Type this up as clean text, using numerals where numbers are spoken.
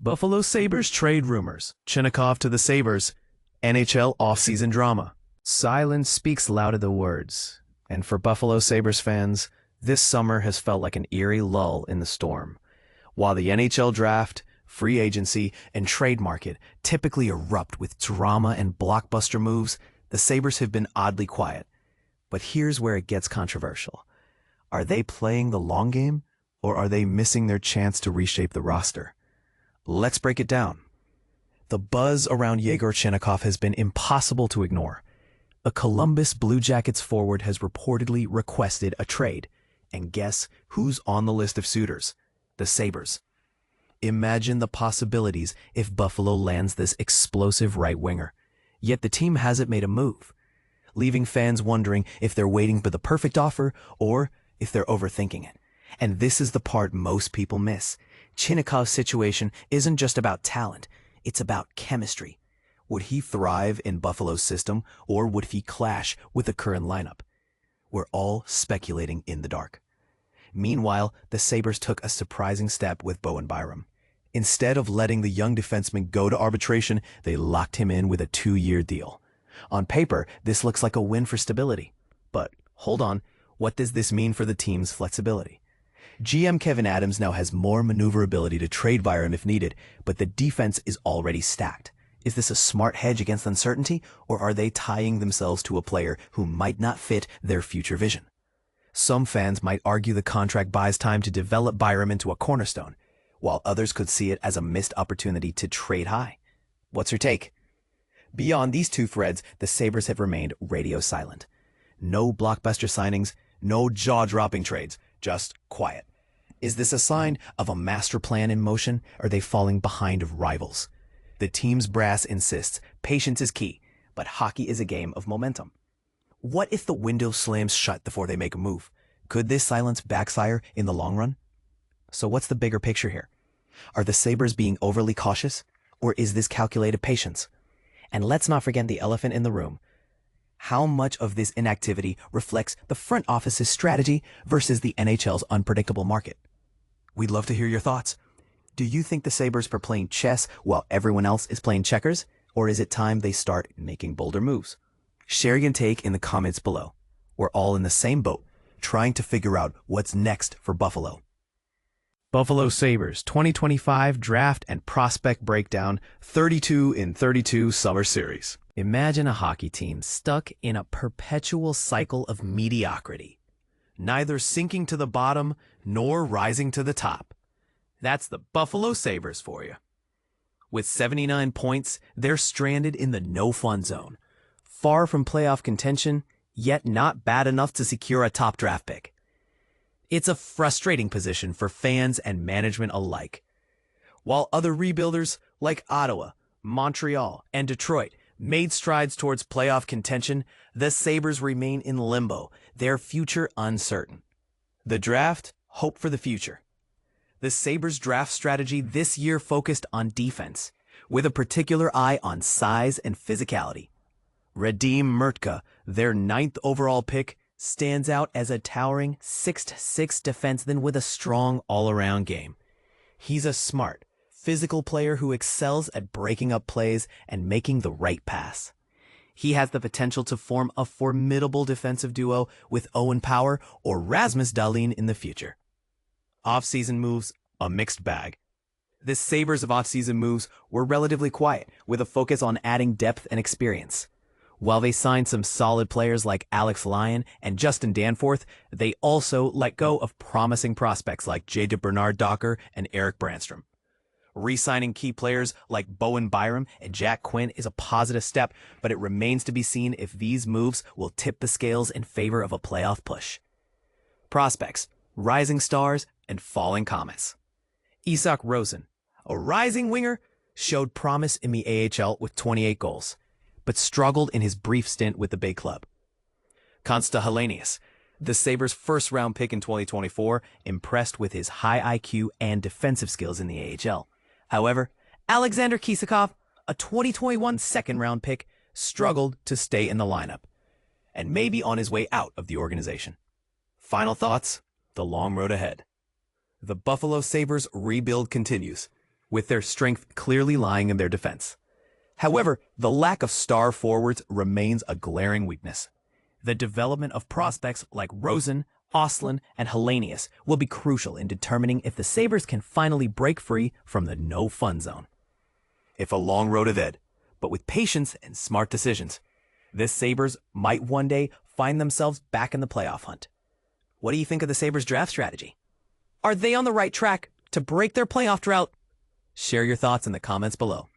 Buffalo Sabres trade rumors, Chinakhov to the Sabres, NHL offseason drama. Silence speaks louder than words, and for Buffalo Sabres fans, this summer has felt like an eerie lull in the storm. While the NHL draft, free agency, and trade market typically erupt with drama and blockbuster moves, the Sabres have been oddly quiet. But here's where it gets controversial. Are they playing the long game, or are they missing their chance to reshape the roster? Let's break it down. The buzz around Yegor Chinakhov has been impossible to ignore. A Columbus Blue Jackets forward has reportedly requested a trade. And guess who's on the list of suitors? The Sabres. Imagine the possibilities if Buffalo lands this explosive right winger. Yet the team hasn't made a move, leaving fans wondering if they're waiting for the perfect offer or if they're overthinking it. And this is the part most people miss. Chinakhov's situation isn't just about talent, it's about chemistry. Would he thrive in Buffalo's system, or would he clash with the current lineup? We're all speculating in the dark. Meanwhile, the Sabres took a surprising step with Bowen Byram. Instead of letting the young defenseman go to arbitration, they locked him in with a 2-year deal. On paper, this looks like a win for stability. But hold on, what does this mean for the team's flexibility? GM Kevin Adams now has more maneuverability to trade Byram if needed, but the defense is already stacked. Is this a smart hedge against uncertainty, or are they tying themselves to a player who might not fit their future vision? Some fans might argue the contract buys time to develop Byram into a cornerstone, while others could see it as a missed opportunity to trade high. What's your take? Beyond these two threads, the Sabres have remained radio silent. No blockbuster signings, no jaw-dropping trades, just quiet. Is this a sign of a master plan in motion, or are they falling behind of rivals? The team's brass insists patience is key, but hockey is a game of momentum. What if the window slams shut before they make a move? Could this silence backfire in the long run? So what's the bigger picture here? Are the Sabres being overly cautious, or is this calculated patience? And let's not forget the elephant in the room. How much of this inactivity reflects the front office's strategy versus the NHL's unpredictable market? We'd love to hear your thoughts. Do you think the Sabres are playing chess while everyone else is playing checkers? Or is it time they start making bolder moves? Share your take in the comments below. We're all in the same boat, trying to figure out what's next for Buffalo. Buffalo Sabres 2025 Draft and Prospect Breakdown 32 in 32 Summer Series. Imagine a hockey team stuck in a perpetual cycle of mediocrity, neither sinking to the bottom nor rising to the top. That's the Buffalo Sabres for you. With 79 points, they're stranded in the no-fun zone, far from playoff contention, yet not bad enough to secure a top draft pick. It's a frustrating position for fans and management alike. While other rebuilders like Ottawa, Montreal, and Detroit made strides towards playoff contention, the Sabres remain in limbo, their future uncertain. The draft, hope for the future. The Sabres draft strategy this year focused on defense, with a particular eye on size and physicality. Radim Murtka, their 9th overall pick, stands out as a towering 6'6" defenseman with a strong all-around game. He's a smart, physical player who excels at breaking up plays and making the right pass. He has the potential to form a formidable defensive duo with Owen Power or Rasmus Dahlin in the future. Off-season moves, a mixed bag. The Sabres of off-season moves were relatively quiet, with a focus on adding depth and experience. While they signed some solid players like Alex Lyon and Justin Danforth, they also let go of promising prospects like J.D. Bernard Docker and Eric Brandstrom. Re-signing key players like Bowen Byram and Jack Quinn is a positive step, but it remains to be seen if these moves will tip the scales in favor of a playoff push. Prospects, rising stars, and falling comets. Isak Rosen, a rising winger, showed promise in the AHL with 28 goals, but struggled in his brief stint with the big club. Konsta Helenius, the Sabres' first-round pick in 2024, impressed with his high IQ and defensive skills in the AHL. However, Alexander Kisakov, a 2021 second-round pick, struggled to stay in the lineup, and may be on his way out of the organization. Final thoughts? The long road ahead. The Buffalo Sabres rebuild continues. with their strength clearly lying in their defense. However, the lack of star forwards remains a glaring weakness. The development of prospects like Rosen, Ostlund, and Hellenius will be crucial in determining if the Sabres can finally break free from the no-fun zone. If a long road ahead, but with patience and smart decisions, this Sabres might one day find themselves back in the playoff hunt. What do you think of the Sabres draft strategy? Are they on the right track to break their playoff drought? Share your thoughts in the comments below.